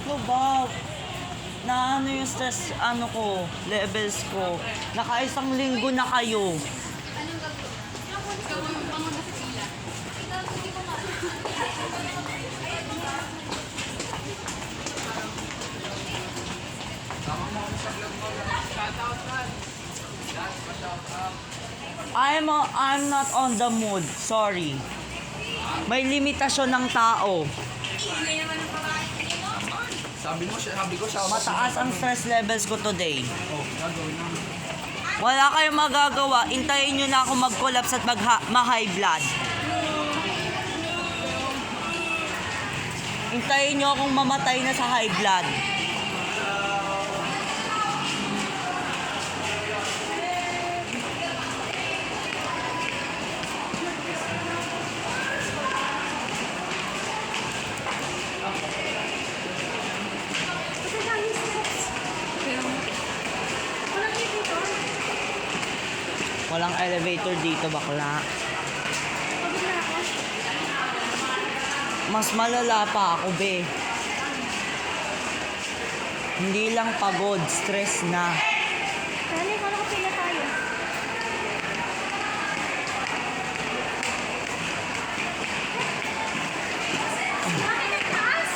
No ba? Na ano yung stress, ano ko, levels ko. Nakaisang linggo na kayo. I'm not on the mood. Sorry. May limitasyon ng tao. Sabi ko siya. Mataas ang stress levels ko today. Oh, gagawin namin. Wala kayong magagawa. Intayin nyo na ako mag-collapse at ma-high blood. Intayin nyo akong mamatay na sa high blood. Walang elevator dito, bakla. Mas malala pa ako, be. Hindi lang pagod, stress na. Dali, kala ko pila tayo. Bakit ang taas?